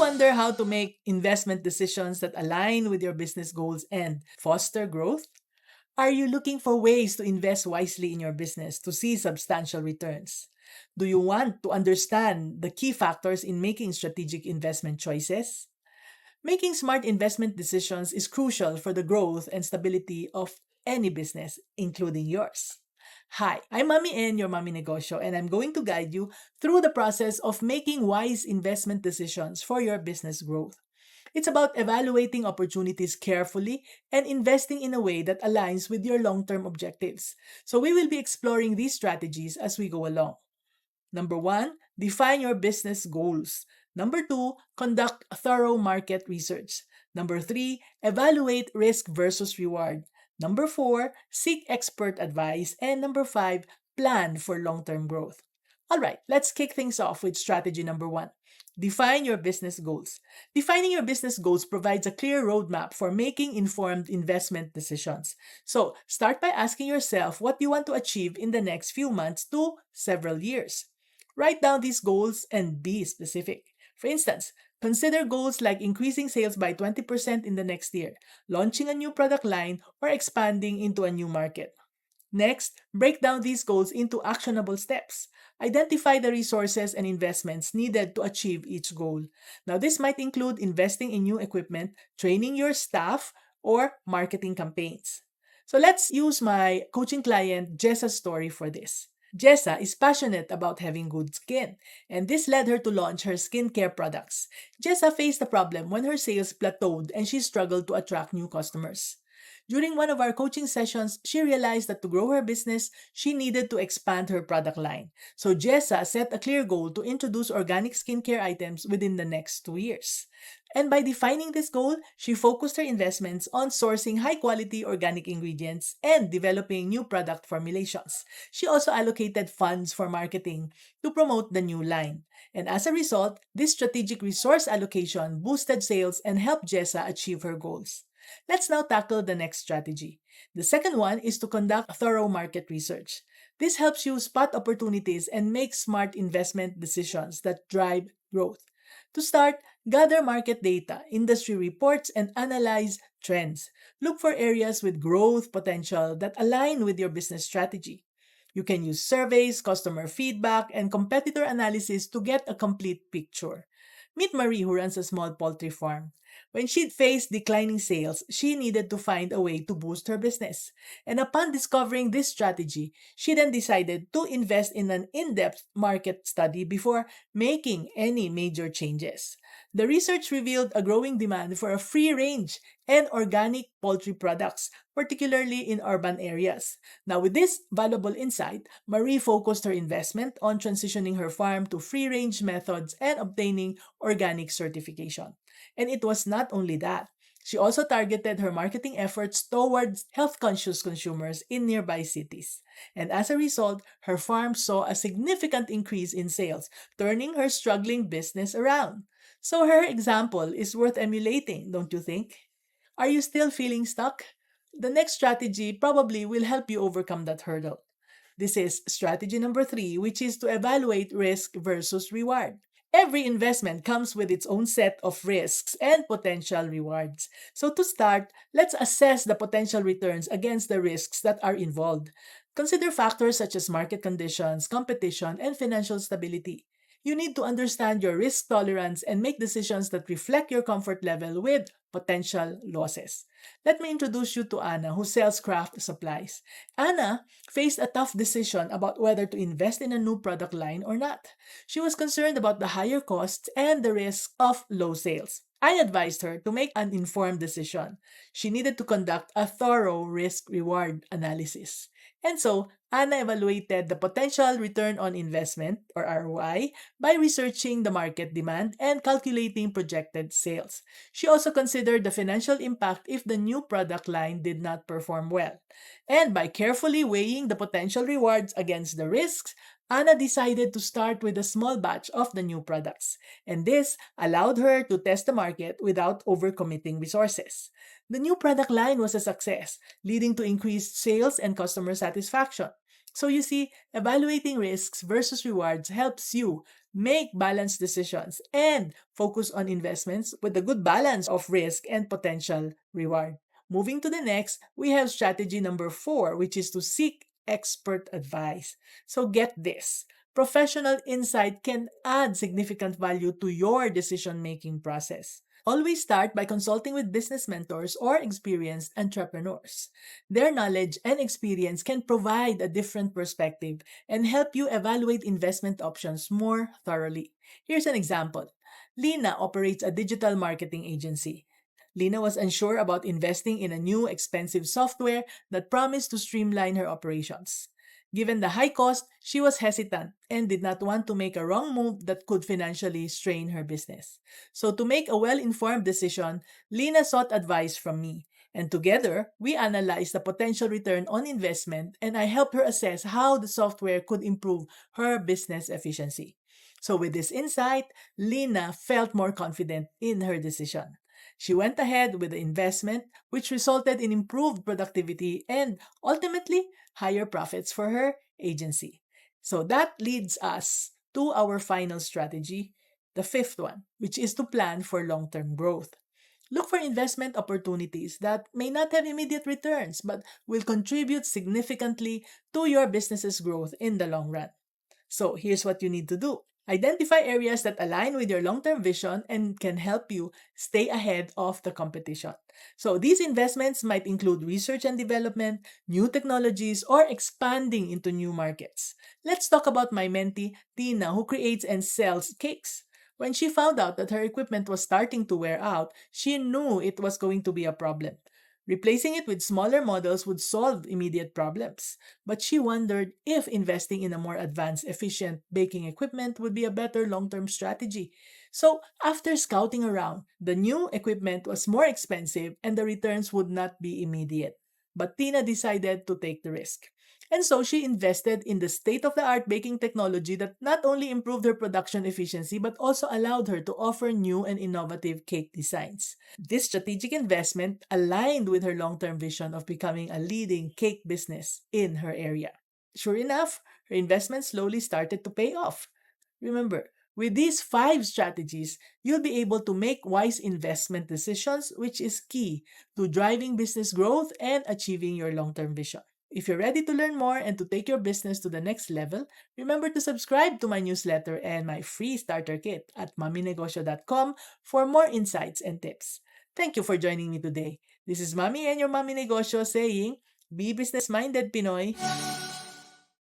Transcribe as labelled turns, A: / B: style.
A: wonder how to make investment decisions that align with your business goals and foster growth? Are you looking for ways to invest wisely in your business to see substantial returns? Do you want to understand the key factors in making strategic investment choices? Making smart investment decisions is crucial for the growth and stability of any business, including yours. Hi, I'm Mami N, your Mami Negosyo, and I'm going to guide you through the process of making wise investment decisions for your business growth. It's about evaluating opportunities carefully and investing in a way that aligns with your long term objectives. So, we will be exploring these strategies as we go along. Number one, define your business goals. Number two, conduct thorough market research. Number three, evaluate risk versus reward. Number four, seek expert advice. And number five, plan for long term growth. All right, let's kick things off with strategy number one. Define your business goals. Defining your business goals provides a clear roadmap for making informed investment decisions. So, start by asking yourself what you want to achieve in the next few months to several years. Write down these goals and be specific. For instance, consider goals like increasing sales by 20% in the next year, launching a new product line, or expanding into a new market. Next, break down these goals into actionable steps. Identify the resources and investments needed to achieve each goal. Now, this might include investing in new equipment, training your staff, or marketing campaigns. So, let's use my coaching client Jessa's story for this. Jessa is passionate about having good skin, and this led her to launch her skincare products. Jessa faced a problem when her sales plateaued and she struggled to attract new customers. During one of our coaching sessions, she realized that to grow her business, she needed to expand her product line. So Jessa set a clear goal to introduce organic skincare items within the next 2 years. And by defining this goal, she focused her investments on sourcing high quality organic ingredients and developing new product formulations. She also allocated funds for marketing to promote the new line. And as a result, this strategic resource allocation boosted sales and helped Jessa achieve her goals. Let's now tackle the next strategy. The second one is to conduct thorough market research. This helps you spot opportunities and make smart investment decisions that drive growth. To start, gather market data, industry reports, and analyze trends. Look for areas with growth potential that align with your business strategy. You can use surveys, customer feedback, and competitor analysis to get a complete picture. Meet Marie, who runs a small poultry farm. When she'd faced declining sales, she needed to find a way to boost her business. And upon discovering this strategy, she then decided to invest in an in depth market study before making any major changes. The research revealed a growing demand for a free range and organic poultry products, particularly in urban areas. Now, with this valuable insight, Marie focused her investment on transitioning her farm to free range methods and obtaining organic certification. And it was not only that. She also targeted her marketing efforts towards health conscious consumers in nearby cities. And as a result, her farm saw a significant increase in sales, turning her struggling business around. So her example is worth emulating, don't you think? Are you still feeling stuck? The next strategy probably will help you overcome that hurdle. This is strategy number three, which is to evaluate risk versus reward. Every investment comes with its own set of risks and potential rewards. So, to start, let's assess the potential returns against the risks that are involved. Consider factors such as market conditions, competition, and financial stability. You need to understand your risk tolerance and make decisions that reflect your comfort level with potential losses. Let me introduce you to Anna, who sells craft supplies. Anna faced a tough decision about whether to invest in a new product line or not. She was concerned about the higher costs and the risk of low sales. I advised her to make an informed decision. She needed to conduct a thorough risk reward analysis. And so, Anna evaluated the potential return on investment or ROI by researching the market demand and calculating projected sales. She also considered the financial impact if the new product line did not perform well. And by carefully weighing the potential rewards against the risks, Anna decided to start with a small batch of the new products. And this allowed her to test the market without overcommitting resources. The new product line was a success, leading to increased sales and customer satisfaction. So you see, evaluating risks versus rewards helps you make balanced decisions and focus on investments with a good balance of risk and potential reward. Moving to the next, we have strategy number 4, which is to seek expert advice. So get this. Professional insight can add significant value to your decision making process. Always start by consulting with business mentors or experienced entrepreneurs. Their knowledge and experience can provide a different perspective and help you evaluate investment options more thoroughly. Here's an example. Lena operates a digital marketing agency. Lena was unsure about investing in a new expensive software that promised to streamline her operations. Given the high cost, she was hesitant and did not want to make a wrong move that could financially strain her business. So, to make a well informed decision, Lena sought advice from me. And together, we analyzed the potential return on investment and I helped her assess how the software could improve her business efficiency. So, with this insight, Lena felt more confident in her decision. She went ahead with the investment, which resulted in improved productivity and ultimately higher profits for her agency. So that leads us to our final strategy, the fifth one, which is to plan for long term growth. Look for investment opportunities that may not have immediate returns but will contribute significantly to your business's growth in the long run. So here's what you need to do. Identify areas that align with your long term vision and can help you stay ahead of the competition. So these investments might include research and development, new technologies, or expanding into new markets. Let's talk about my mentee, Tina, who creates and sells cakes. When she found out that her equipment was starting to wear out, she knew it was going to be a problem. Replacing it with smaller models would solve immediate problems, but she wondered if investing in a more advanced, efficient baking equipment would be a better long term strategy. So, after scouting around, the new equipment was more expensive and the returns would not be immediate. But Tina decided to take the risk. And so she invested in the state of the art baking technology that not only improved her production efficiency but also allowed her to offer new and innovative cake designs. This strategic investment aligned with her long term vision of becoming a leading cake business in her area. Sure enough, her investment slowly started to pay off. Remember, with these 5 strategies, you'll be able to make wise investment decisions, which is key to driving business growth and achieving your long term vision. If you're ready to learn more and to take your business to the next level, remember to subscribe to my newsletter and my free starter kit at maminegosyo.com for more insights and tips. Thank you for joining me today. This is Mami and your Mami Negosyo saying, be business minded, Pinoy.